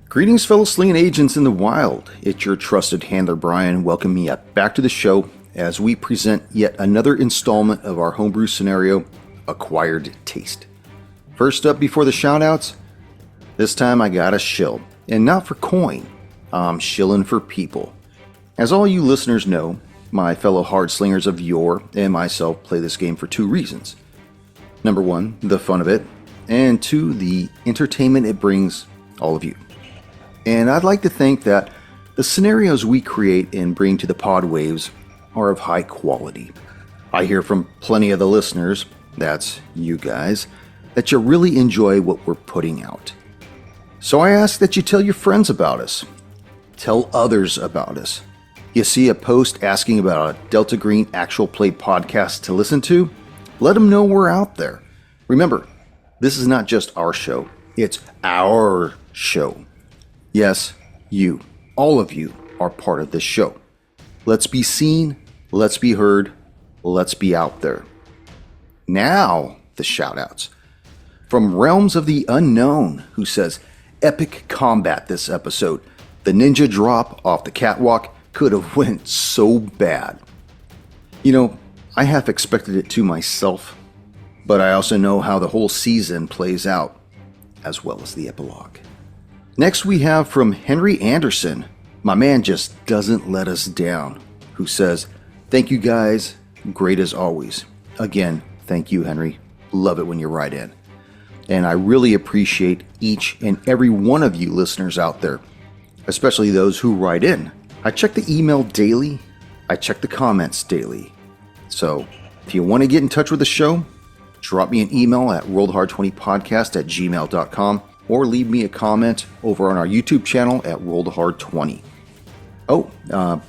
Greetings, fellow sling agents in the wild. It's your trusted handler, Brian, welcoming you back to the show as we present yet another installment of our homebrew scenario, Acquired Taste. First up before the shoutouts, this time I got a shill, and not for coin, I'm shilling for people. As all you listeners know, my fellow hard slingers of yore and myself play this game for two reasons. Number one, the fun of it, and two, the entertainment it brings all of you. And I'd like to think that the scenarios we create and bring to the pod waves are of high quality. I hear from plenty of the listeners, that's you guys, that you really enjoy what we're putting out. So I ask that you tell your friends about us. Tell others about us. You see a post asking about a Delta Green actual play podcast to listen to? Let them know we're out there. Remember, this is not just our show, it's our show. Yes, you, all of you, are part of this show. Let's be seen, let's be heard, let's be out there. Now, the shoutouts. From Realms of the Unknown, who says, epic combat this episode. The ninja drop off the catwalk could have went so bad. You know, I half expected it to myself, but I also know how the whole season plays out, as well as the epilogue. Next we have from Henry Anderson, my man just doesn't let us down, who says, thank you guys, great as always. Again, thank you, Henry. Love it when you write in. And I really appreciate each and every one of you listeners out there, especially those who write in. I check the email daily. I check the comments daily. So if you want to get in touch with the show, drop me an email at rolledhard20podcast@gmail.com or leave me a comment over on our YouTube channel at rolledhard20. Oh,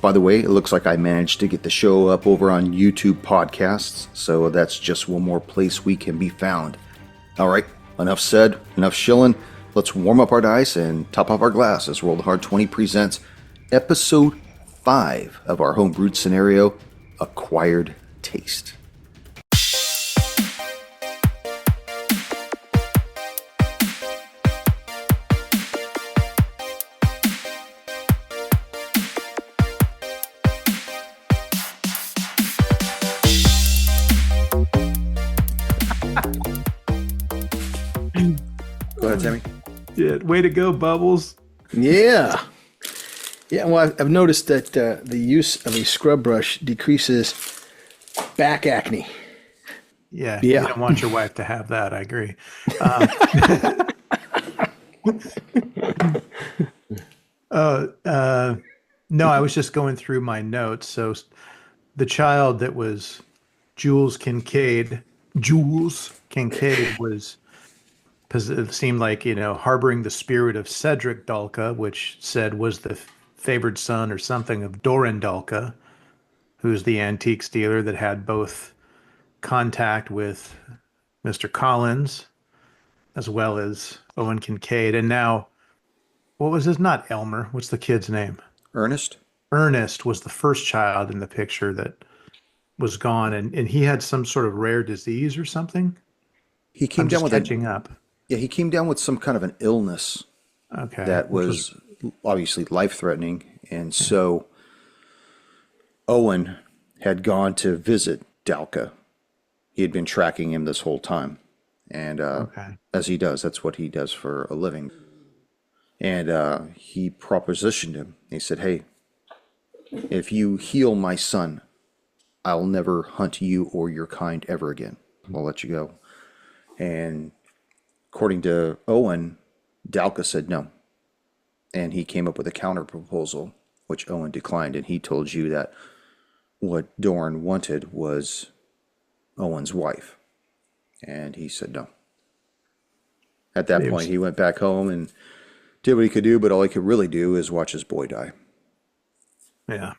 by the way, it looks like I managed to get the show up over on YouTube podcasts, so that's just one more place we can be found. All right, enough said, enough shilling. Let's warm up our dice and top off our glass as Rolled Hard 20 presents Episode 5 of our homebrewed scenario, Acquired Taste. Go ahead, Sammy. Yeah, way to go, Bubbles. Yeah. Yeah, well, I've noticed that the use of a scrub brush decreases back acne. Yeah, you don't want your wife to have that. I agree. No, I was just going through my notes. So the child that was Jules Kincaid was, it seemed like, harboring the spirit of Cedric Dalka, which said was the favored son or something of Doran Dalka, who's the antiques dealer that had both contact with Mr. Collins as well as Owen Kincaid. And now, what was his? Not Elmer. What's the kid's name? Ernest? Ernest was the first child in the picture that was gone, and he had some sort of rare disease or something. He came down with catching up. Yeah, he came down with some kind of an illness. Okay. That was obviously life-threatening, and so Owen had gone to visit Dalka. He had been tracking him this whole time, and as he does, that's what he does for a living. And he propositioned him. He said, "Hey, if you heal my son, I'll never hunt you or your kind ever again. I'll let you go." And according to Owen, Dalka said no. And he came up with a counter proposal, which Owen declined. And he told you that what Doran wanted was Owen's wife. And he said no. At that point, he went back home and did what he could do, but all he could really do is watch his boy die. Yeah.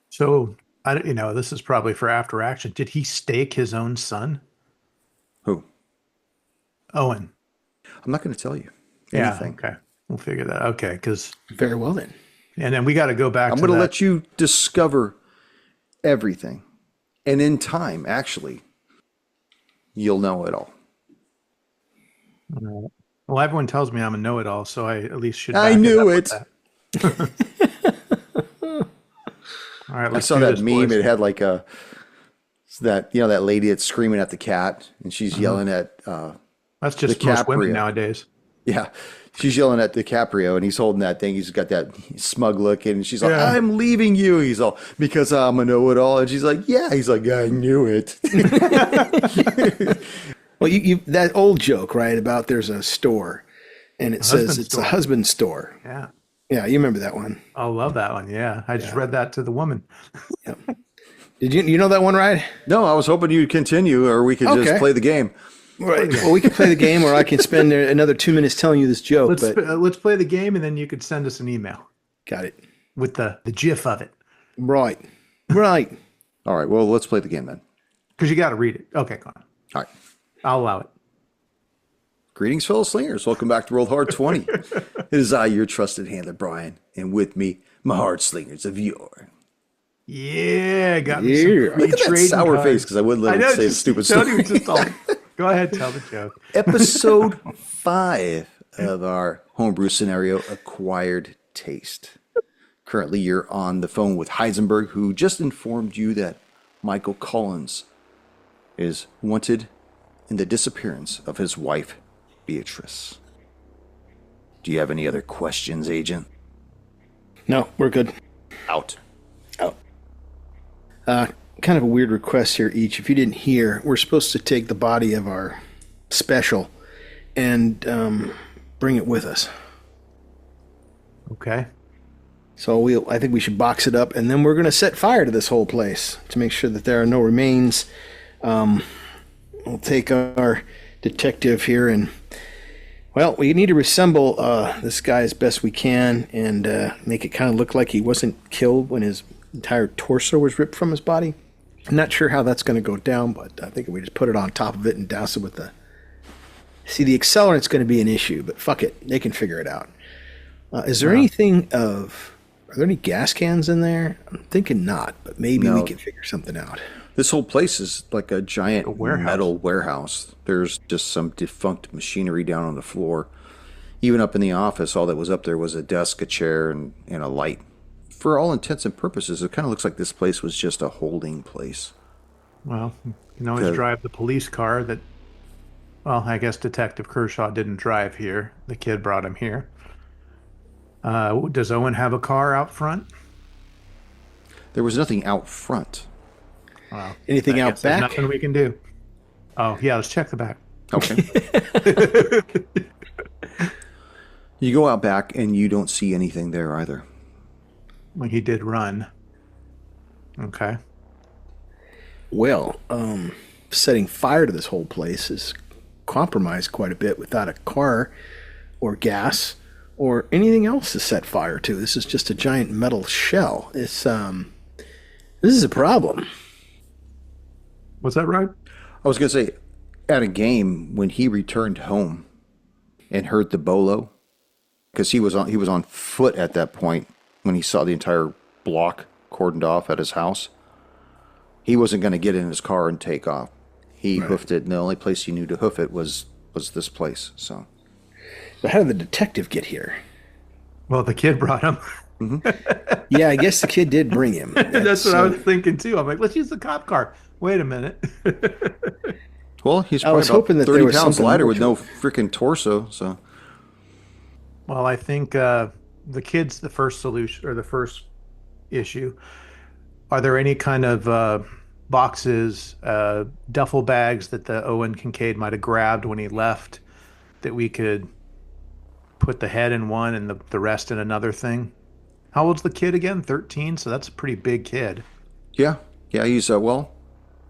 So, this is probably for after action. Did he stake his own son? Who? Owen. I'm not going to tell you anything. Yeah, okay. We'll figure that. Okay, because... Very well then. And then we got to go back I'm going to let you discover everything. And in time, actually, you'll know it all. Well, everyone tells me I'm a know-it-all, so I at least should I back it knew up with it. that. All right, I let's saw do that this, meme. boys. It had like that lady that's screaming at the cat, and she's yelling at That's just DiCaprio. most women nowadays. Yeah, she's yelling at DiCaprio, and he's holding that thing. He's got that smug look, and she's like, Yeah. "I'm leaving you." He's all, "Because I'm a know-it-all," and she's like, "Yeah." He's like, "I knew it." Well, you that old joke, right? About there's a store, and it says husband it's store. a husband store. Yeah. Yeah, you remember that one? I love that one. Yeah. I just read that to the woman. Did you know that one, right? No, I was hoping you'd continue, or we could just Okay. play the game. Right. Well, we can play the game, or I can spend another 2 minutes telling you this joke. Let's play the game, and then you could send us an email Got it. with the GIF of it, Right. Right. All right, well, let's play the game then. because you got to read it. Okay, go on. All right. I'll allow it. Greetings, fellow slingers. Welcome back to World Hard 20. It is I, your trusted handler, Brian, and with me, my hard slingers of yore. Yeah, got me Yeah. some Look at that trading sour cards. face because I wouldn't let him say the stupid Tony story. was just all, go ahead, tell the joke. Episode 5 of our homebrew scenario, Acquired Taste. Currently, you're on the phone with Heisenberg, who just informed you that Michael Collins is wanted in the disappearance of his wife, Beatrice. Do you have any other questions, Agent? No, we're good. Out. Out. Kind of a weird request here, each. If you didn't hear, we're supposed to take the body of our special and bring it with us. Okay. So I think we should box it up, and then we're going to set fire to this whole place to make sure that there are no remains. We'll take our detective here, and well, we need to reassemble this guy as best we can, and make it kind of look like he wasn't killed when his entire torso was ripped from his body. I'm not sure how that's going to go down, but I think if we just put it on top of it and douse it with the... See, the accelerant's going to be an issue, but fuck it, they can figure it out. Is there anything of... Are there any gas cans in there? I'm thinking not, but maybe we can figure something out. This whole place is like a giant warehouse. metal warehouse. There's just some defunct machinery down on the floor. Even up in the office, all that was up there was a desk, a chair, and a light. For all intents and purposes, it kind of looks like this place was just a holding place. Well, you can always Good. drive the police car that, well, I guess Detective Kershaw didn't drive here. The kid brought him here. Does Owen have a car out front? There was nothing out front. Well, Anything I out guess there's back? nothing we can do. Oh, yeah, let's check the back. Okay. You go out back and you don't see anything there either. Well, he did run. Okay. Well, setting fire to this whole place is compromised quite a bit without a car or gas or anything else to set fire to. This is just a giant metal shell. This is a problem. Was that right? I was going to say, at a game, when he returned home and heard the bolo, because he was on foot at that point when he saw the entire block cordoned off at his house. He wasn't going to get in his car and take off. He hoofed it, and the only place he knew to hoof it was this place. But how did the detective get here? Well, the kid brought him. Yeah, I guess the kid did bring him. That's what I was thinking, too. I'm like, let's use the cop car. Wait a minute. Well, he's I probably was about hoping that there 30 was pounds something lighter more with to no freaking torso. So Well, I think the kid's the first solution or the first issue. Are there any kind of boxes, duffel bags that the Owen Kincaid might have grabbed when he left that we could put the head in one and the rest in another thing? How old's the kid again? 13, so that's a pretty big kid. yeah, he's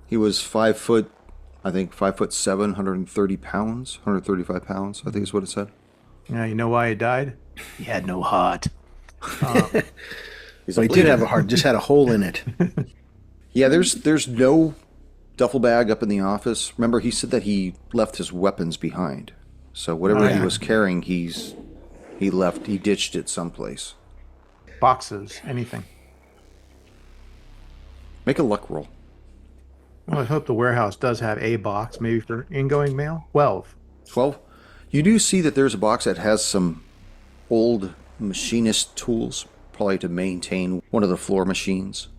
he was 5 foot, I think 5'7", 130 pounds, 135 pounds. I think is what it said. Yeah, you know why he died? He had no heart. He's So he did have a heart, just had a hole in it. Yeah, there's no duffel bag up in the office. Remember, he said that he left his weapons behind. So whatever he was carrying, he ditched it someplace. Boxes, anything. Make a luck roll. Well, I hope the warehouse does have a box, maybe for ingoing mail. 12. 12. You do see that there's a box that has some old machinist tools, probably to maintain one of the floor machines,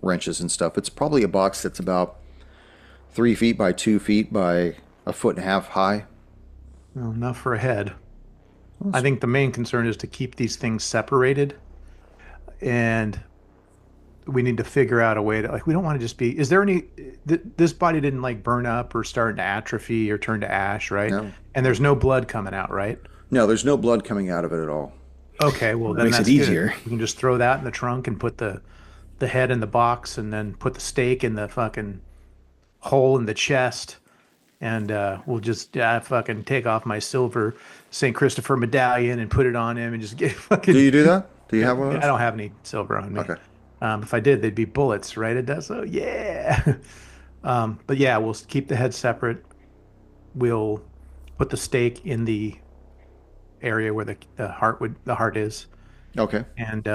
wrenches and stuff. It's probably a box that's about 3 feet by 2 feet by a foot and a half high. Well, enough for a head. I think the main concern is to keep these things separated, and we need to figure out a way to, like, we don't want to just be, is there any, this body didn't like burn up or start to atrophy or turn to ash, right? No. And there's no blood coming out, right? No, there's no blood coming out of it at all. Okay, well then Makes that's it easier. good. We can just throw that in the trunk and put the head in the box, and then put the steak in the fucking hole in the chest, and we'll just fucking take off my silver St. Christopher medallion and put it on him and just get fucking. Do you do that? Do you have one of those? I don't have any silver on me. Okay. If I did, they'd be bullets, right? It does. So yeah. But yeah, we'll keep the head separate. We'll put the steak in the area where the heart is, Okay. and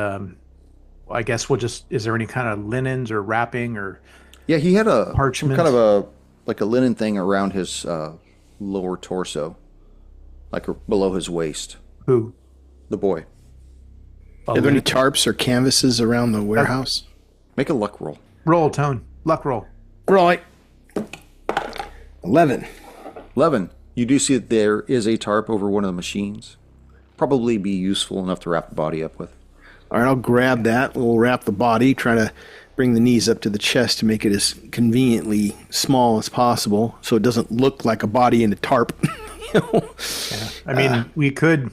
I guess we'll just. Is there any kind of linens or wrapping or? Yeah, he had some Parchment. kind of a linen thing around his lower torso, like below his waist. Who? The boy. Are there any tarps or canvases around the warehouse? Make a luck roll. Roll, Tone. Luck roll. Right. 11. 11. You do see that there is a tarp over one of the machines. Probably be useful enough to wrap the body up with. All right, I'll grab that. We'll wrap the body, try to bring the knees up to the chest to make it as conveniently small as possible so it doesn't look like a body in a tarp. You know? Yeah. I mean, we could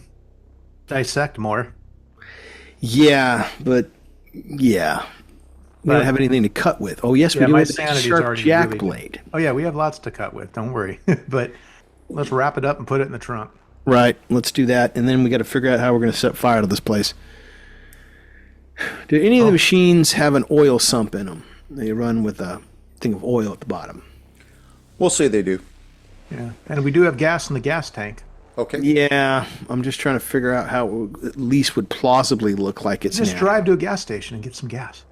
dissect more. Yeah, but yeah. We don't have anything to cut with. Oh, yes, we do my have a sanity's sharp already jack really blade. Oh yeah, we have lots to cut with. Don't worry. But let's wrap it up and put it in the trunk. Right, let's do that. And then we got to figure out how we're going to set fire to this place. Do any of the machines have an oil sump in them? They run with a thing of oil at the bottom. We'll say they do. Yeah, and we do have gas in the gas tank. Okay. Yeah, I'm just trying to figure out how it at least would plausibly look like it's Just now. drive to a gas station and get some gas.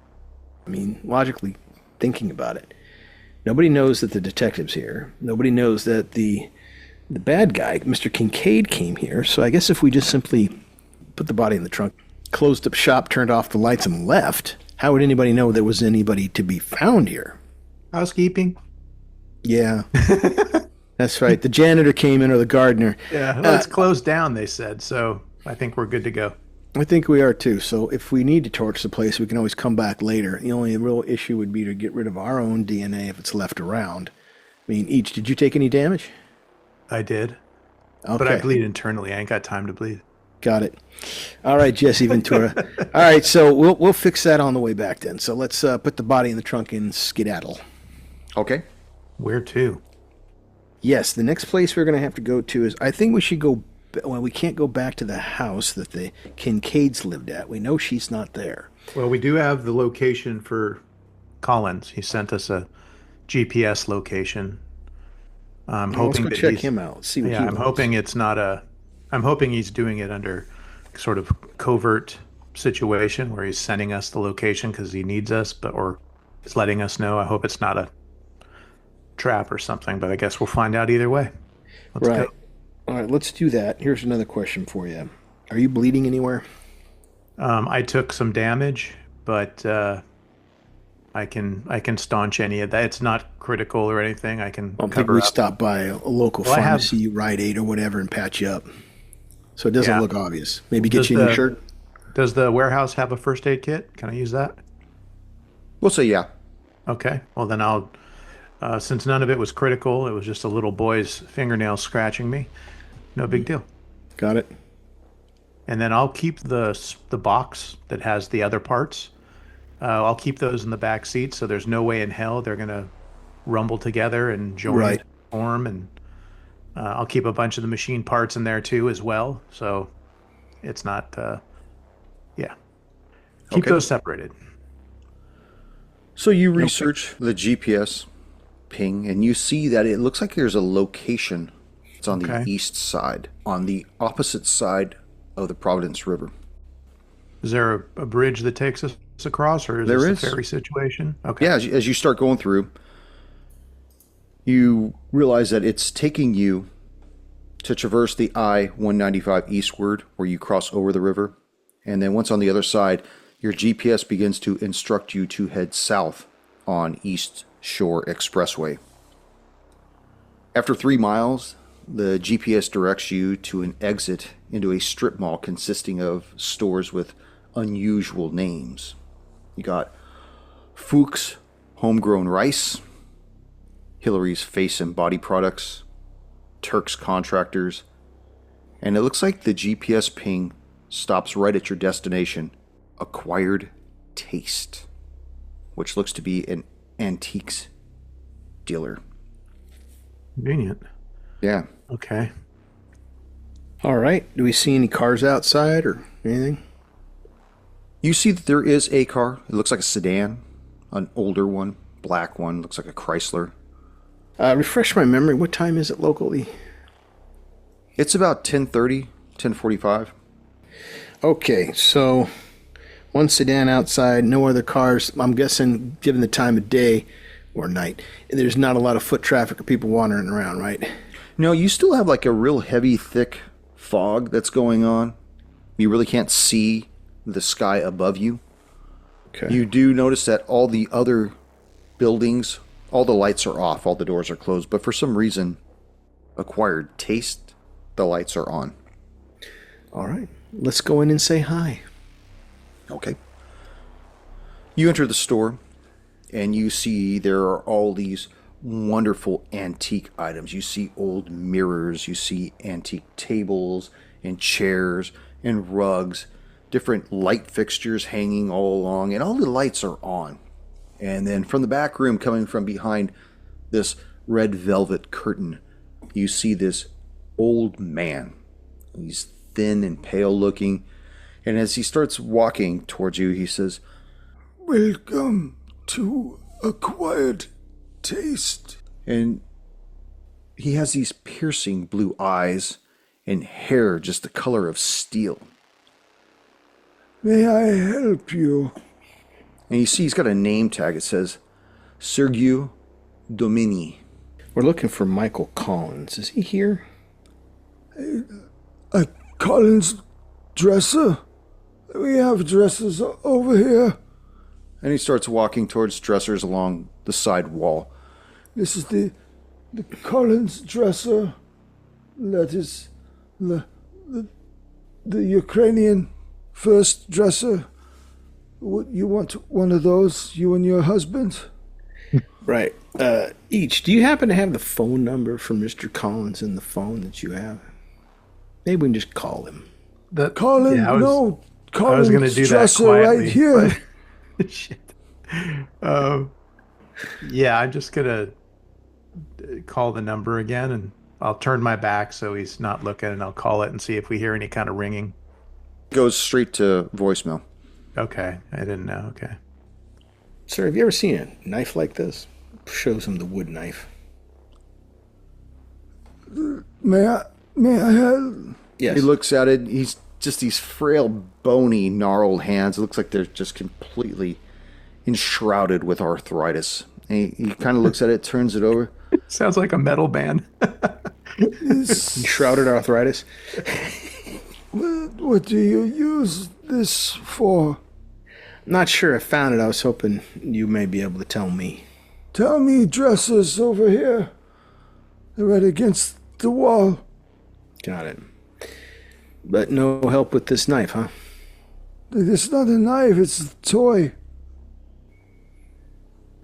I mean, logically thinking about it, nobody knows that the detective's here. Nobody knows that the bad guy, Mr. Kincaid, came here. So I guess if we just simply put the body in the trunk, closed up shop, turned off the lights, and left, how would anybody know there was anybody to be found here? Housekeeping. Yeah. That's right. The janitor came in, or the gardener. Yeah, well, it's closed down, they said. So I think we're good to go. I think we are too. So if we need to torch the place, we can always come back later. The only real issue would be to get rid of our own DNA if it's left around. I mean, did you take any damage? I did. Okay. But I bleed internally. I ain't got time to bleed. Got it. All right, Jesse Ventura. All right, so we'll fix that on the way back then. So let's put the body in the trunk and skedaddle. Okay. Where to? Yes, the next place we're going to have to go to is, I think we should go, well, we can't go back to the house that the Kincaids lived at. We know she's not there. Well, we do have the location for Collins. He sent us a GPS location. I'm hoping let's that go check him out. See what yeah, he I'm wants. hoping it's not a. I'm hoping he's doing it under sort of covert situation where he's sending us the location because he needs us, or he's letting us know. I hope it's not a trap or something, but I guess we'll find out either way. Let's Right. go. All right, let's do that. Here's another question for you. Are you bleeding anywhere? I took some damage, but I can staunch any of that. It's not critical or anything. I can I think cover we up. stop by a local Well, I have- pharmacy, Rite Aid or whatever, and patch you up. So it doesn't Yeah. look obvious. Maybe get Does you a new the- shirt. Does the warehouse have a first aid kit? Can I use that? We'll say yeah. Okay. Well, then I'll. Since none of it was critical, it was just a little boy's fingernail scratching me. No big deal. Got it. And then I'll keep the box that has the other parts. I'll keep those in the back seat, so there's no way in hell they're gonna rumble together and join Right. and form. And I'll keep a bunch of the machine parts in there too, as well. So it's not. Yeah. Keep Okay. those separated. So you research the GPS ping, and you see that it looks like there's a location. It's on the Okay. east side, on the opposite side of the Providence River. Is there a bridge that takes us across, or is There this is. a ferry situation? Okay. Yeah, as you start going through, you realize that it's taking you to traverse the I-195 eastward where you cross over the river. And then once on the other side, your GPS begins to instruct you to head south on East Shore Expressway. After 3 miles, the GPS directs you to an exit into a strip mall consisting of stores with unusual names. You got Fuchs Homegrown Rice, Hillary's Face and Body Products, Turk's Contractors, and it looks like the GPS ping stops right at your destination, Acquired Taste, which looks to be an antiques dealer. Convenient. Yeah. Okay. All right. Do we see any cars outside or anything? You see that there is a car. It looks like a sedan, an older one, black one, looks like a Chrysler. Refresh my memory. What time is it locally? It's about 10:30, 10:45. Okay, so one sedan outside, no other cars. I'm guessing, given the time of day or night, there's not a lot of foot traffic or people wandering around, right? No, you still have like a real heavy, thick fog that's going on. You really can't see the sky above you. Okay. You do notice that all the other buildings, all the lights are off, all the doors are closed, but for some reason, Acquired Taste, the lights are on. All right. Let's go in and say hi. Okay. You enter the store, and you see there are all these wonderful antique items. You see old mirrors, you see antique tables and chairs and rugs, different light fixtures hanging all along, and all the lights are on. And then from the back room, coming from behind this red velvet curtain, you see this old man. He's thin and pale looking, and as he starts walking towards you, he says, "Welcome to Acquired Taste." And he has these piercing blue eyes and hair just the color of steel. "May I help you?" And you see he's got a name tag. It says Sergio Domini. We're looking for Michael Collins. Is he here? Collins dresser? We have dressers over here. And he starts walking towards dressers along the side wall. "This is the Collins dresser. That is the Ukrainian first dresser. You want one of those, you and your husband?" Right. Do you happen to have the phone number for Mr. Collins in the phone that you have? Maybe we can just call him. Collins, yeah, Collins I was going to do that dresser quietly, right here. but- Shit. Yeah, I'm just going to call the number again, and I'll turn my back so he's not looking, and I'll call it and see if we hear any kind of ringing. Goes straight to voicemail. Okay, I didn't know. Okay. Sir, have you ever seen a knife like this? Shows him the wood knife. May I help? Yes. He looks at it. He's just these frail, bony, gnarled hands. It looks like they're just completely enshrouded with arthritis. And he kind of looks at it, turns it over. Sounds like a metal band. Enshrouded arthritis. What do you use this for? Not sure I found it. I was hoping you may be able to tell me. Tell me dressers over here. They're right against the wall. Got it. But no help with this knife, huh? It's not a knife, it's a toy.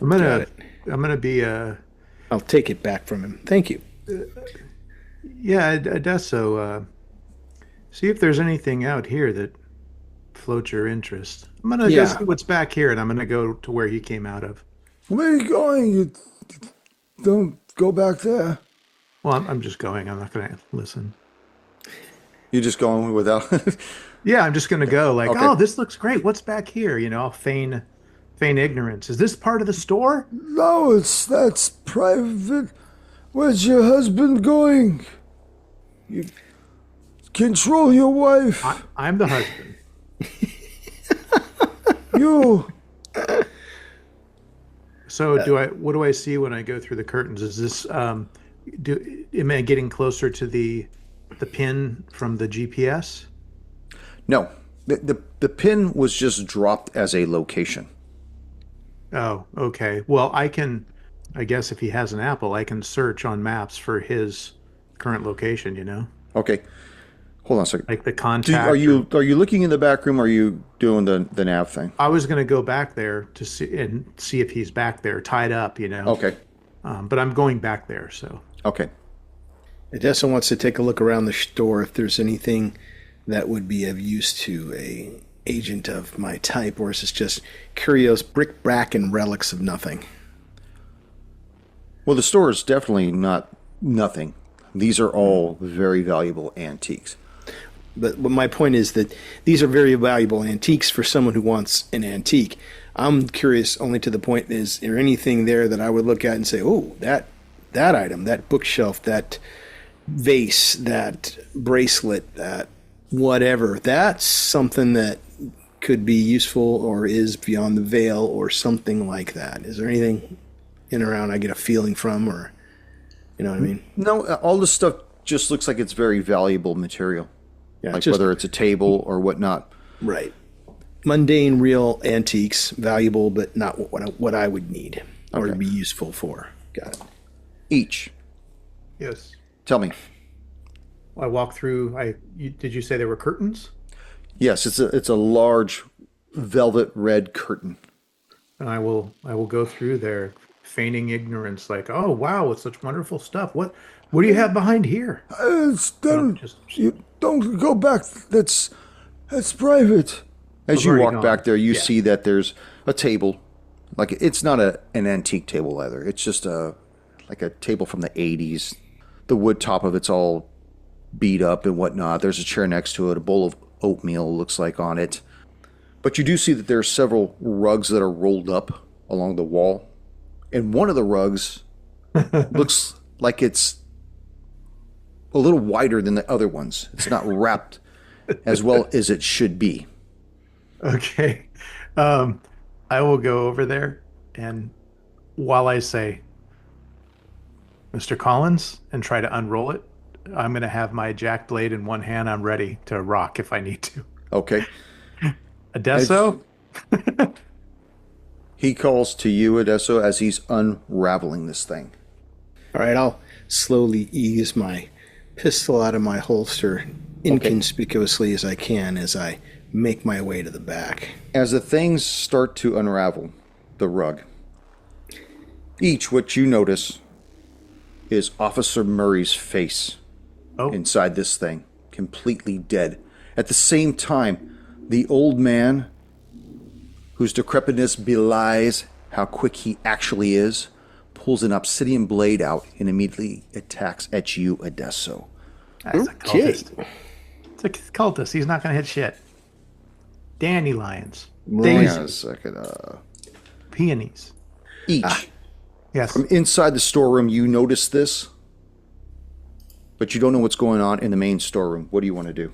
I'm gonna be I'll take it back from him. Thank you. yeah, I guess so. See if there's anything out here that floats your interest. I'm gonna go see what's back here, and I'm gonna go to where he came out of. Where are you going? You don't go back there. Well, I'm just going. I'm not gonna listen. You're just going without... Yeah, I'm just gonna go like, Okay. oh, this looks great. What's back here? You know, I'll feign ignorance. Is this part of the store? No, that's private. Where's your husband going? You control your wife. I'm the husband. You. So what do I see when I go through the curtains? Is this am I getting closer to the the pin from the GPS? No, the pin was just dropped as a location. Oh, okay. Well, I guess if he has an Apple, I can search on maps for his current location, Okay, hold on a second. like the Are contact. you looking in the back room? Or are you doing the nav thing? I was going to go back there to see if he's back there tied up, Okay, But I'm going back there, so. okay. Odessa wants to take a look around the store if there's anything that would be of use to a agent of my type, or is this just curios, bric-brac, and relics of nothing? Well, the store is definitely not nothing. These are all very valuable antiques. But my point is that these are very valuable antiques for someone who wants an antique. I'm curious only to the point, is there anything there that I would look at and say, oh, that item, that bookshelf, that vase, that bracelet, that whatever, that's something that could be useful or is beyond the veil or something like that. Is there anything in and around I get a feeling from, or you know what I mean? No, all this stuff just looks like it's very valuable material. Yeah, like whether it's a table or whatnot. Right. Mundane, real antiques, valuable, but not what I would need or be useful for. Got it. Each. Yes. Tell me. I walk through. Did you say there were curtains? Yes, it's a large velvet red curtain. And I will go through there, feigning ignorance, like, oh wow, it's such wonderful stuff. What do you have behind here? You don't go back. That's private. As you walk back there, you see that there's a table. Like, it's not an antique table either. It's just like a table from the 80s. The wood top of it's all beat up and whatnot. There's a chair next to it. A bowl of oatmeal looks like on it. But you do see that there are several rugs that are rolled up along the wall. And one of the rugs looks like it's a little wider than the other ones. It's not wrapped as well as it should be. Okay. I will go over there, and while I say, Mr. Collins, and try to unroll it, I'm going to have my jack blade in one hand. I'm ready to rock if I need to. Okay. Adesso? He calls to you, Adesso, as he's unraveling this thing. All right, I'll slowly ease my pistol out of my holster inconspicuously as I can as I make my way to the back. As the things start to unravel the rug, what you notice is Officer Murray's face inside this thing, completely dead. At the same time, the old man, whose decrepitness belies how quick he actually is, pulls an obsidian blade out and immediately attacks at you, Adesso. That's a cultist. It's a cultist. He's not going to hit shit. Dandelions. Hang on a second. Peonies. Yes. From inside the storeroom, you notice this, but you don't know what's going on in the main storeroom. What do you want to do?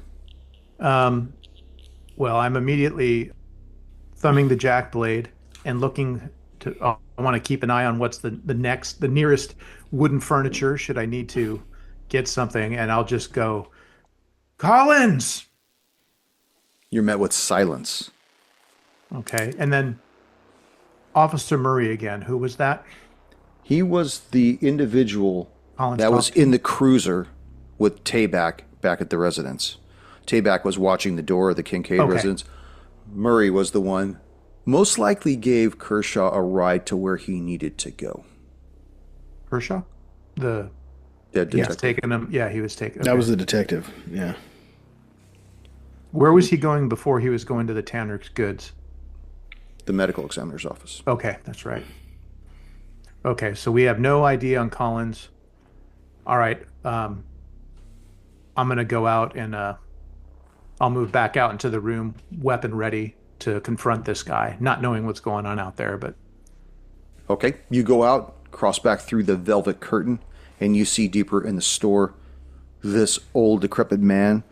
Well, I'm immediately thumbing the jack blade and looking to. I want to keep an eye on what's the nearest wooden furniture. Should I need to get something, and I'll just go, Collins. You're met with silence. Okay, and then Officer Murray again. Who was that? He was the individual Collins that was in the cruiser with Tabak back at the residence. Tabak was watching the door of the Kincaid residence. Murray was the one most likely gave Kershaw a ride to where he needed to go. Kershaw? The dead detective. Taking him. Yeah, he was taking. That was the detective. Yeah. Where was he going before he was going to the Tanner's Goods? The medical examiner's office. Okay, that's right. Okay, so we have no idea on Collins. All right, I'm going to go out and I'll move back out into the room, weapon ready to confront this guy, not knowing what's going on out there. But okay, you go out, cross back through the velvet curtain, and you see deeper in the store this old decrepit man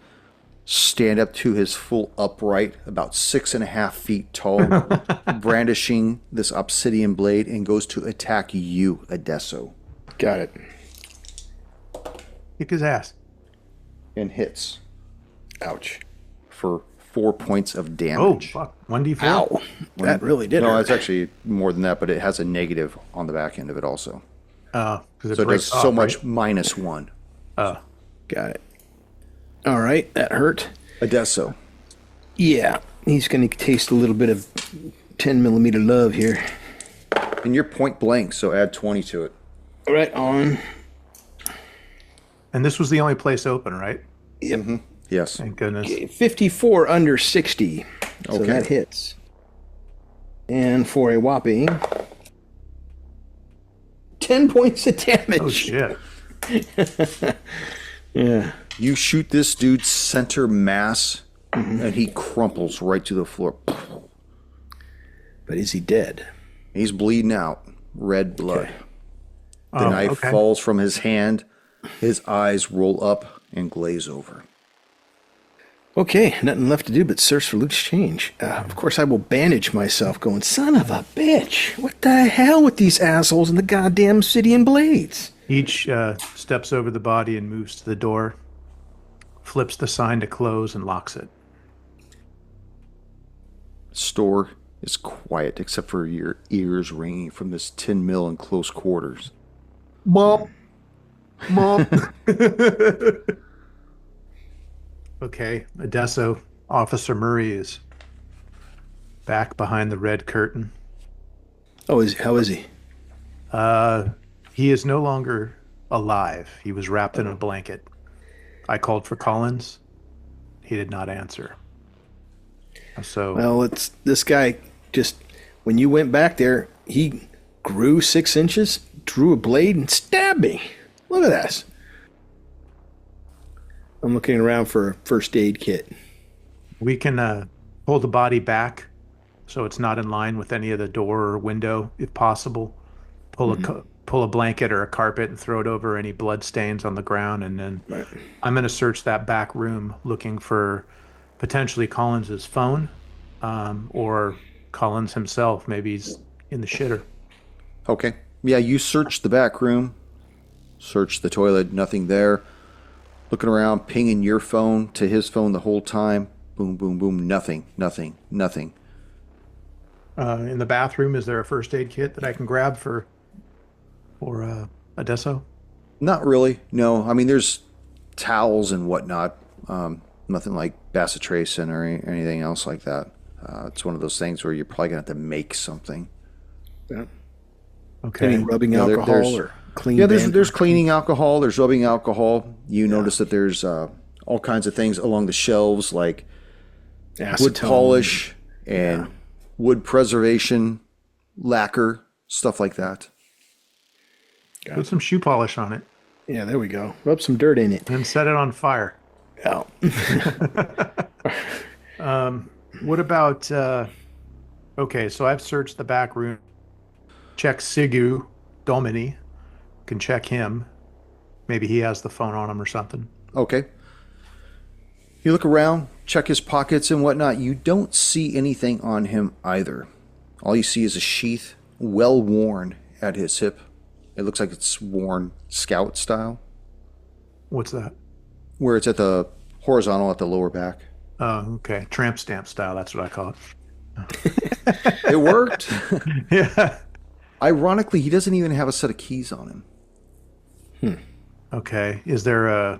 stand up to his full upright, about 6.5 feet tall, brandishing this obsidian blade, and goes to attack you, Adesso. Got it. Kick his ass. and hits Ouch. for 4 points of Oh, damage. fuck. 1d4? Ow. That really did No, hurt. it's actually more than that, but it has a negative on the back end of it also. Because So it does breaks so off, much right? -1. Got it. All right, that hurt. Adesso. Yeah, he's going to taste a little bit of 10 millimeter love here. And you're point blank, so add 20 to it. Right on. And this was the only place open, right? Yep. Yes. Thank goodness. Okay, 54 under 60. So Okay. that hits. And for a whopping 10 points of damage. Oh, shit. Yeah. You shoot this dude's center mass, and he crumples right to the floor. But is he dead? He's bleeding out. Red blood. Okay. The knife okay. falls from his hand. His eyes roll up and glaze over. Okay, nothing left to do but search for loose change. Of course, I will bandage myself, going, son of a bitch. What the hell with these assholes in the goddamn Obsidian Blades? Each steps over the body and moves to the door, flips the sign to close, and locks it. Store is quiet except for your ears ringing from this 10 mil in close quarters. Mom. Mom. Okay, Adesso, Officer Murray is back behind the red curtain. Oh, how is he? He is no longer alive. He was wrapped in a blanket. I called for Collins. He did not answer. So, Well, it's this guy just, when you went back there, he grew 6 inches, drew a blade, and stabbed me. Look at this. I'm looking around for a first aid kit. we can pull the body back so it's not in line with any of the door or window, if possible. Pull a blanket or a carpet and throw it over any blood stains on the ground, and then I'm going to search that back room looking for potentially Collins's phone, or Collins himself. Maybe he's in the shitter. Okay. Yeah, you search the back room, search the toilet, nothing there. Looking around, pinging your phone to his phone the whole time. Boom, boom, boom. Nothing. In the bathroom, is there a first aid kit that I can grab for Adesso? Not really. No. I mean, there's towels and whatnot. Nothing like bacitracin or anything else like that. It's one of those things where you're probably going to have to make something. Yeah. Okay. Any rubbing Yeah, alcohol or clean Yeah, bandage? there's cleaning alcohol. There's rubbing alcohol. You notice that there's all kinds of things along the shelves like wood Acetone. polish and wood preservation, lacquer, stuff like that. Put some shoe polish on it Yeah, there we go. Rub some dirt in it. and set it on fire. Oh. What about, okay, so I've searched the back room. Check Sigu Domini. Can check him. Maybe he has the phone on him or something. Okay. You look around, check his pockets and whatnot. You don't see anything on him either. All you see is a sheath, well worn at his hip. It looks like it's worn scout style, What's that? where it's at the horizontal at the lower back. Oh, okay. Tramp stamp style. That's what I call it. It worked. Yeah. Ironically, he doesn't even have a set of keys on him. Okay. Is there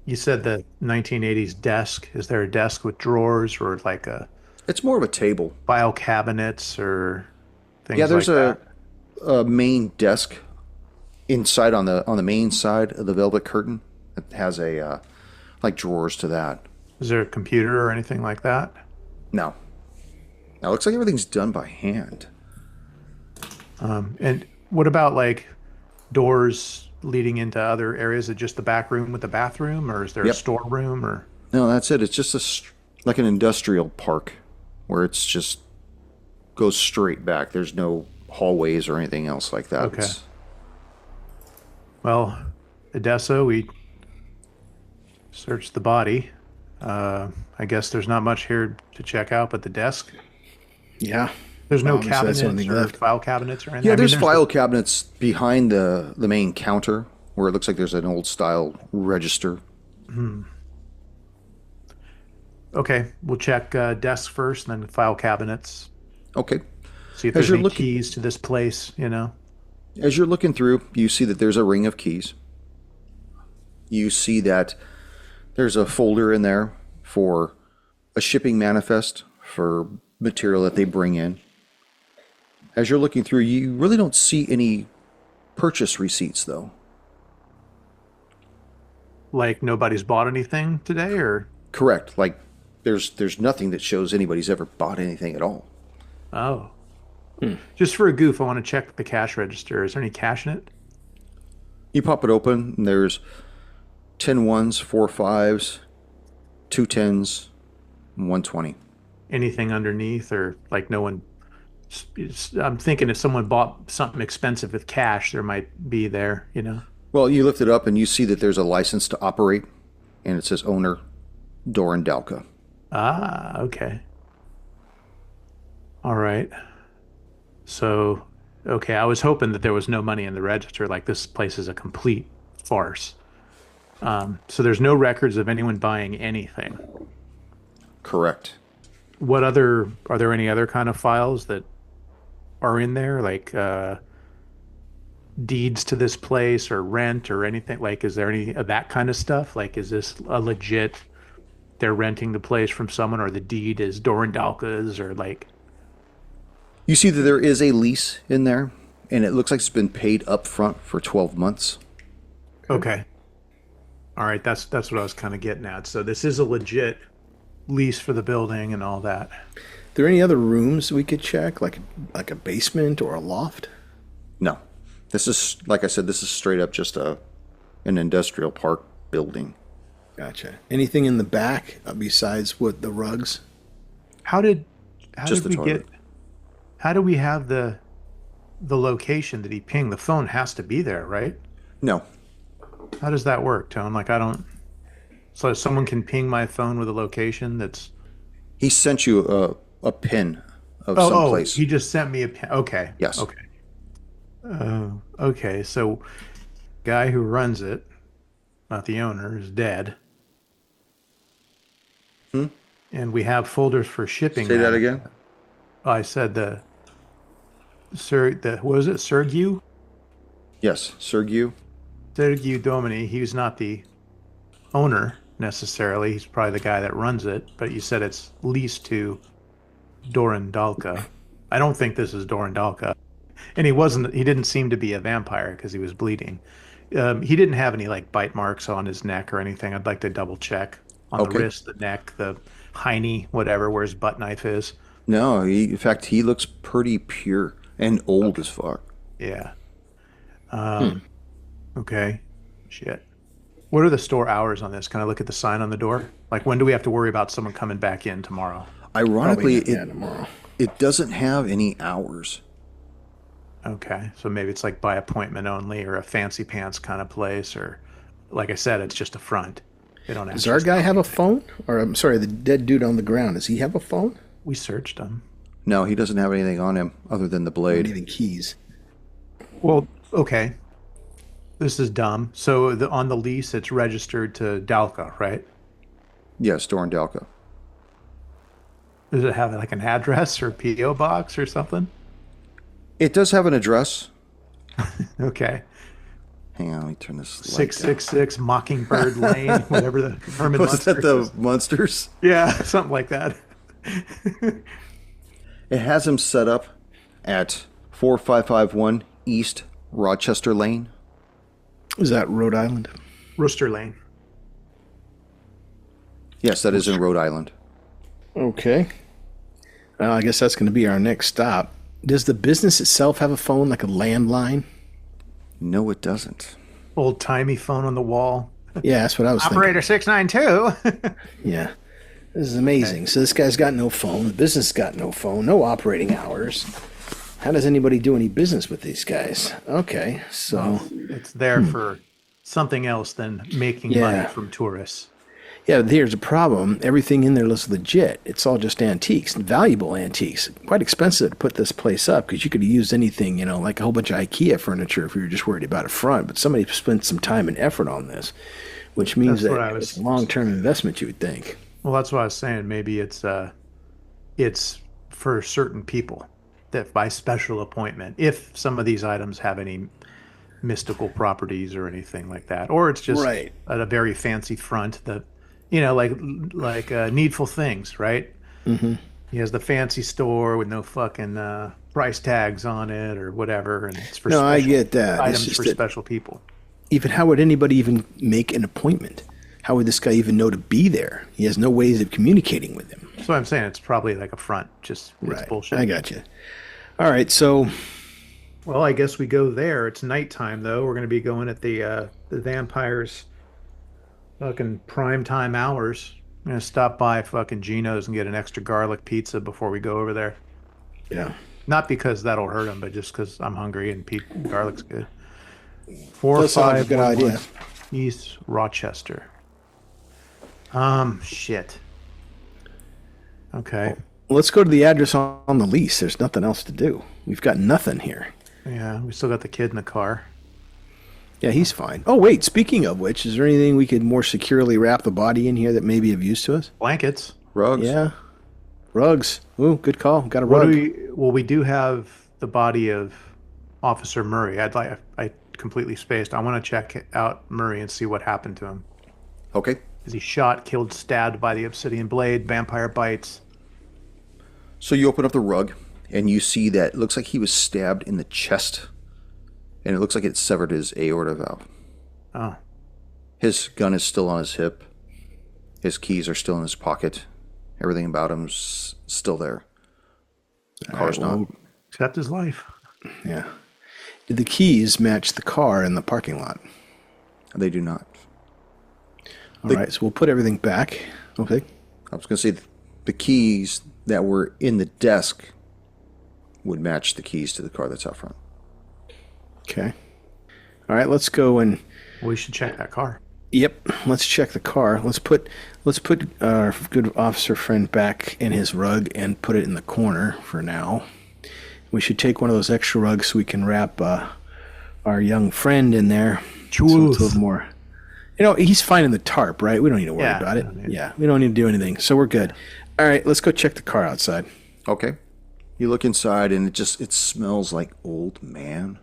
you said the 1980s desk. Is there a desk with drawers or like It's more of a table. file cabinets or things Yeah, there's like that? a main desk inside on the main side of the velvet curtain. It has a like drawers to that. Is there a computer or anything like that? No. Now it looks like everything's done by hand. And what about like doors leading into other areas? Is it just the back room with the bathroom, or is there a storeroom? Or No, that's it. It's just like an industrial park where it's just goes straight back. There's no hallways or anything else like that. Okay. Well, Adesso, we searched the body. I guess there's not much here to check out but the desk. Yeah. There's no Obviously, that's cabinets the only thing or left. file cabinets or anything. Yeah, I mean, there's file cabinets behind the main counter where it looks like there's an old style register Okay, we'll check desks first, and then file cabinets. Okay. See if As there's you're any looking, keys to this place, you know? as you're looking through, you see that there's a ring of keys. You see that there's a folder in there for a shipping manifest for material that they bring in. As you're looking through, you really don't see any purchase receipts, though. Like nobody's bought anything today, or? Correct. Like, there's nothing that shows anybody's ever bought anything at all. Oh. Just for a goof, I want to check the cash register. Is there any cash in it? You pop it open, and there's 10 ones, 4 fives, 2 tens, and 120. Anything underneath, or like no one? I'm thinking if someone bought something expensive with cash, there might be there, you know? Well, you lift it up, and you see that there's a license to operate, and it says owner, Doran Dalka. Ah, okay. All right. So, okay, I was hoping that there was no money in the register. Like this place is a complete farce. So there's no records of anyone buying anything. Correct. Are there any other kind of files that are in there? Like deeds to this place or rent or anything? Like, is there any of that kind of stuff? Like, is this a legit, they're renting the place from someone, or the deed is Dorandalka's, or like... You see that there is a lease in there, and it looks like it's been paid up front for 12 months. Okay. All right, that's what I was kind of getting at. So this is a legit lease for the building and all that. Are there any other rooms we could check, like a basement or a loft? No. This is, like I said, this is straight up just an industrial park building. Gotcha. Anything in the back besides what the rugs? How did Just we the toilet. how do we have the location that he pinged? The phone has to be there, right? No. How does that work, Tone? Like, I don't... So someone can ping my phone with a location that's... He sent you a pin of some place. He just sent me a pin. Okay. Yes. Okay. Okay, so guy who runs it, not the owner, is dead. And we have folders for shipping. Say that again? Oh, I said what was it, Sergiu? Yes, Sergiu. Sergiu Domini. He's not the owner necessarily. He's probably the guy that runs it, but you said it's leased to Doran Dalka. I don't think this is Doran Dalka. And he didn't seem to be a vampire because he was bleeding. He didn't have any like bite marks on his neck or anything. I'd like to double check on the wrist, the neck, the hiney, whatever, where his butt knife is. No, in fact, he looks pretty pure and old as fuck. Yeah. Okay. Shit. What are the store hours on this? Can I look at the sign on the door? Like, when do we have to worry about someone coming back in tomorrow? Ironically, tomorrow. it doesn't have any hours. Okay. So maybe it's like by appointment only, or a fancy pants kind of place, or like I said, it's just a front. They don't Does our guy have a phone? Or, I'm sorry, the dead dude on the ground, does he have a phone? We searched him. No, he doesn't have anything on him other than the Not blade. even keys. Well, okay. This is dumb. So on the lease, it's registered to Dalka, right? Yes, Doran Dalka. Does it have like an address or PO box or something? It does have an address. Okay. Hang on, let me turn this light 666 Mockingbird Lane, whatever the Herman down. Was that Munster is. the Munsters? Yeah, something like that. It has him set up at 4551 East Rochester Lane. Is that Rhode Island? Rooster Lane. Yes, that is in Rhode Island. Okay. Well, I guess that's going to be our next stop. Does the business itself have a phone, like a landline? No, it doesn't. Old timey phone on the wall. Yeah, that's what I was Operator 692. thinking. Yeah. This is amazing. Okay. So this guy's got no phone. The business got no phone. No operating hours. How does anybody do any business with these guys? Okay, so... Well, it's there for something else than making money from tourists. Yeah, here's a problem. Everything in there looks legit. It's all just antiques, valuable antiques. Quite expensive to put this place up because you could use anything, like a whole bunch of IKEA furniture if you were just worried about a front. But somebody spent some time and effort on this. which means That's what that I it's was. a long-term investment, you would think. Well, that's what I was saying. Maybe it's for certain people that by special appointment, if some of these items have any mystical properties or anything like that, or it's just Right. at a very fancy front that, like Needful Things, right? Mm-hmm. He has the fancy store with no fucking price tags on it or whatever, and it's for No, I special get that. It's items just for that special people. even how would anybody even make an appointment? How would this guy even know to be there? He has no ways of communicating with him. So I'm saying it's probably like a front, just it's Right. bullshit. I got you. All right. So, Well, I guess we go there. It's nighttime though. We're going to be going at the vampires' fucking prime time hours. I'm going to stop by fucking Gino's and get an extra garlic pizza before we go over there. yeah. Not because that'll hurt him, but just because I'm hungry and garlic's good. Four Does sound like a five good one idea. one East Rochester. Shit. Okay. Let's go to the address on the lease. There's nothing else to do. We've got nothing here. Yeah, we still got the kid in the car. Yeah, he's fine. Oh, wait. Speaking of which, is there anything we could more securely wrap the body in here that may be of use to us? Blankets. Rugs. Yeah. Rugs. Ooh, good call. Got a What rug. do we? Well, we do have the body of Officer Murray. I completely spaced. I want to check out Murray and see what happened to him. Okay. Is he shot, killed, stabbed by the obsidian blade? Vampire bites? So you open up the rug, and you see that it looks like he was stabbed in the chest, and it looks like it severed his aorta valve. Oh, His gun is still on his hip. His keys are still in his pocket. Everything about him's still there. The car's All right, not. well, except his life. yeah. Did the keys match the car in the parking lot? They do not. All right, so we'll put everything back. Okay. I was going to say the keys that were in the desk would match the keys to the car that's out front. Okay. All right, let's go and We should check that car. yep, let's check the car. Let's put our good officer friend back in his rug and put it in the corner for now. We should take one of those extra rugs so we can wrap our young friend in there. So it's a little more. You know, he's fine in the tarp, right? We don't need to worry about it. Yeah, we don't need to do anything. So we're good. All right, let's go check the car outside. Okay. You look inside, and it smells like old man.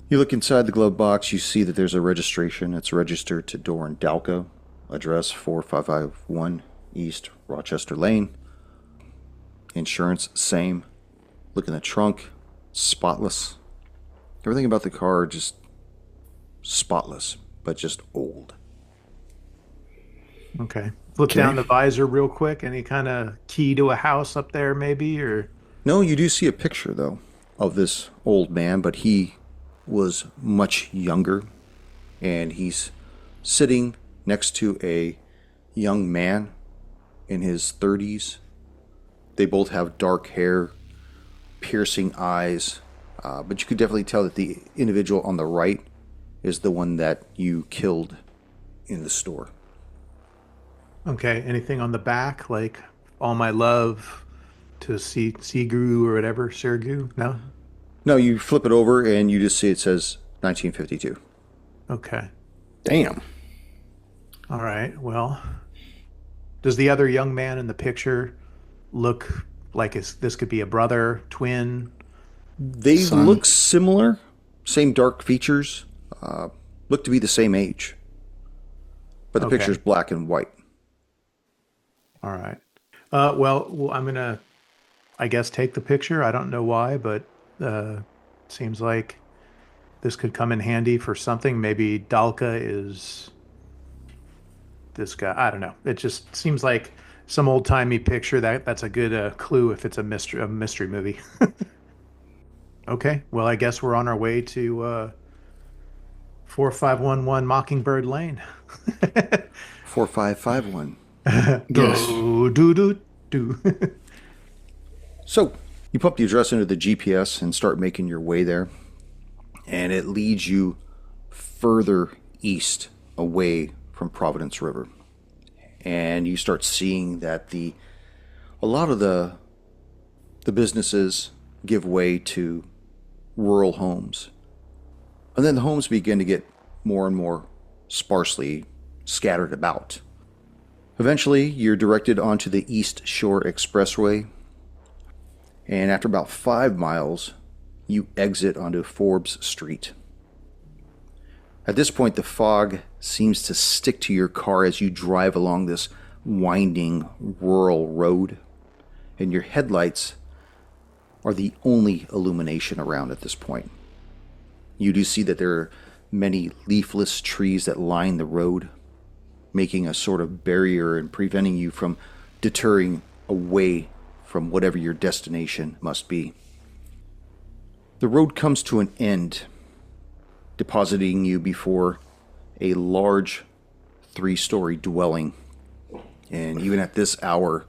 You look inside the glove box. You see that there's a registration. It's registered to Doran Dalka, address 4551 East Rochester Lane. Insurance, same. Look in the trunk, spotless. Everything about the car just spotless, but just old. Okay. Flip down the visor real quick. Any kind of key to a house up there, maybe, or No, you do see a picture, though, of this old man, but he was much younger, and he's sitting next to a young man in his 30s. They both have dark hair, piercing eyes, but you could definitely tell that the individual on the right is the one that you killed in the store. okay. Anything on the back, like all my love to Seagu or whatever, Sergu? No. No, you flip it over, and you just see it says 1952. Okay. Damn. All right. Well, does the other young man in the picture look like this could be a brother, twin? They Son. look similar, same dark features, look to be the same age. But the Okay. picture's black and white. All right. Well, I'm gonna, I guess, take the picture. I don't know why, but seems like this could come in handy for something. Maybe Dalka is this guy. I don't know. It just seems like some old timey picture. That's a good clue if it's a mystery movie. Okay. Well, I guess we're on our way to 4511 Mockingbird Lane. 4551. Yes. Do. So, you pump the address into the GPS and start making your way there. And it leads you further east away from Providence River. And you start seeing that a lot of the businesses give way to rural homes. And then the homes begin to get more and more sparsely scattered about. Eventually, you're directed onto the East Shore Expressway, and after about 5 miles, you exit onto Forbes Street. At this point, the fog seems to stick to your car as you drive along this winding rural road, and your headlights are the only illumination around at this point. You do see that there are many leafless trees that line the road, making a sort of barrier and preventing you from deterring away from whatever your destination must be. The road comes to an end, depositing you before a large 3-story dwelling. And even at this hour,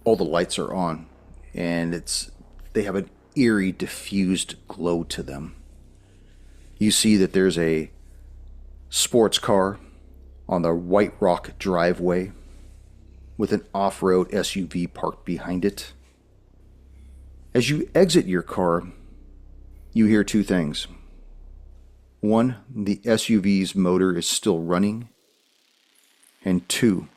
all the lights are on, and they have an eerie, diffused glow to them. You see that there's a sports car on the White Rock driveway with an off-road SUV parked behind it. As you exit your car, you hear 2 things. One, the SUV's motor is still running. And 2,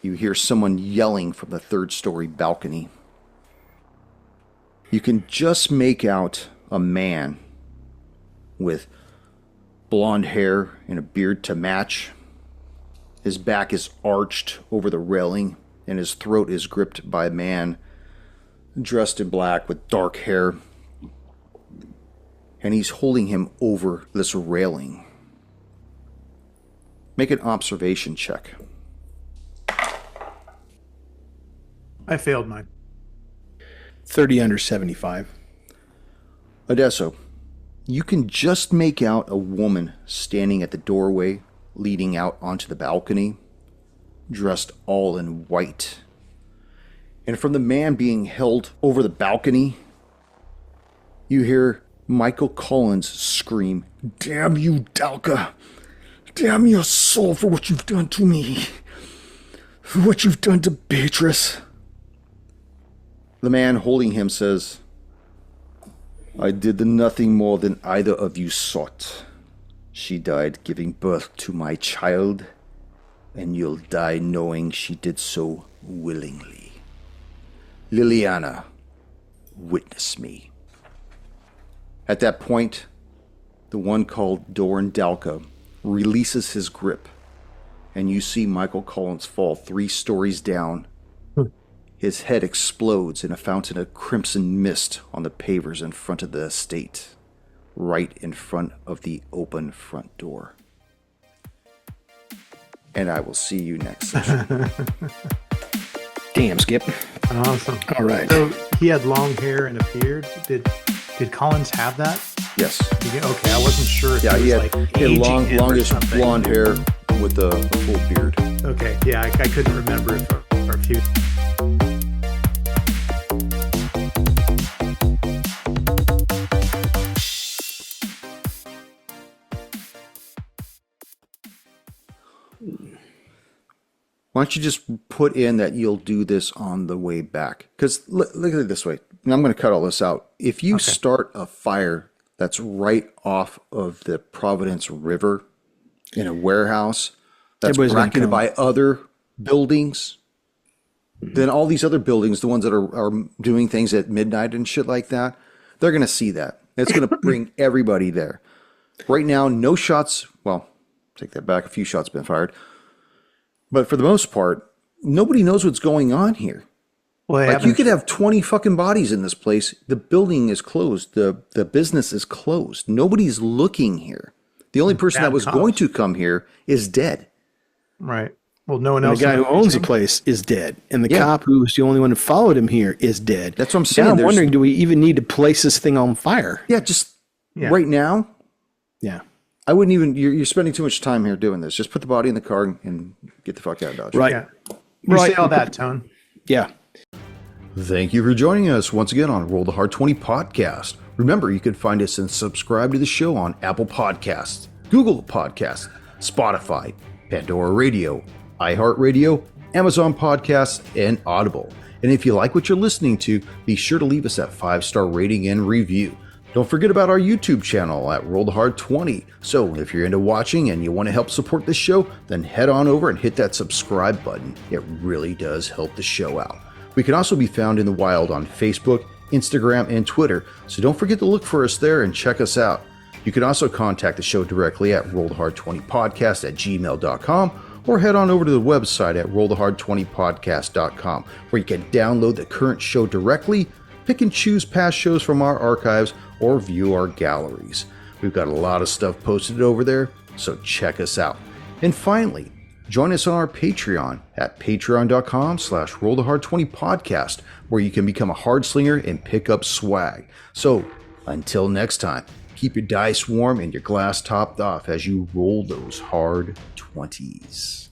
you hear someone yelling from the 3rd-story balcony. You can just make out a man with blonde hair and a beard to match. His back is arched over the railing, and his throat is gripped by a man dressed in black with dark hair. And he's holding him over this railing. Make an observation check. I failed mine. 30 under 75. Adesso, you can just make out a woman standing at the doorway leading out onto the balcony, dressed all in white. And from the man being held over the balcony, you hear Michael Collins scream, "Damn you, Dalka! Damn your soul for what you've done to me! For what you've done to Beatrice!" The man holding him says, "I did nothing more than either of you sought. She died giving birth to my child, and you'll die knowing she did so willingly. Liliana, witness me." At that point, the one called Doran Dalka releases his grip, and you see Michael Collins fall 3 stories down. His head explodes in a fountain of crimson mist on the pavers in front of the estate, right in front of the open front door. And I will see you next session. Damn, Skip. Awesome. All right. So he had long hair and a beard. Did Collins have that? Yes. Okay, I wasn't sure if Yeah, he he was had, like he had aging long, him or longish something. blonde hair with a full beard. Okay, yeah, I couldn't remember if he. Why don't you just put in that you'll do this on the way back? Because look at it this way. And I'm going to cut all this out. If you start a fire that's right off of the Providence River in a warehouse that's Everybody's gonna bracketed come. by other buildings, then all these other buildings, the ones that are doing things at midnight and shit like that, they're going to see that. It's going to bring everybody there. Right now, no shots. Well, take that back. A few shots been fired. But for the most part, nobody knows what's going on here. Well, Like, you could have 20 fucking bodies in this place. The building is closed. The business is closed. Nobody's looking here. The only person that was going to come here is dead. Right. Well, no one And else. the guy who knows owns the him. place is dead. And the Yeah. cop who's the only one who followed him here is dead. That's what I'm Now saying. I'm There's- wondering, do we even need to place this thing on fire? Yeah, just Yeah. right now, Yeah. I wouldn't even, you're spending too much time here doing this. Just put the body in the car and get the fuck out of Dodge. Right. Yeah. You say all that, Tone. Yeah. Thank you for joining us once again on Roll the Hard 20 podcast. Remember, you can find us and subscribe to the show on Apple Podcasts, Google Podcasts, Spotify, Pandora Radio, iHeart Radio, Amazon Podcasts, and Audible. And if you like what you're listening to, be sure to leave us that 5-star rating and review. Don't forget about our YouTube channel at Roll the Hard 20. So if you're into watching and you want to help support the show, then head on over and hit that subscribe button. It really does help the show out. We can also be found in the wild on Facebook, Instagram, and Twitter, so don't forget to look for us there and check us out. You can also contact the show directly at rollthehard20podcast@gmail.com or head on over to the website at rollthehard20podcast.com, where you can download the current show directly, pick and choose past shows from our archives, or view our galleries. We've got a lot of stuff posted over there, so check us out. And finally, join us on our Patreon at patreon.com/rollthehard20podcast, where you can become a hard slinger and pick up swag. So until next time, keep your dice warm and your glass topped off as you roll those hard 20s.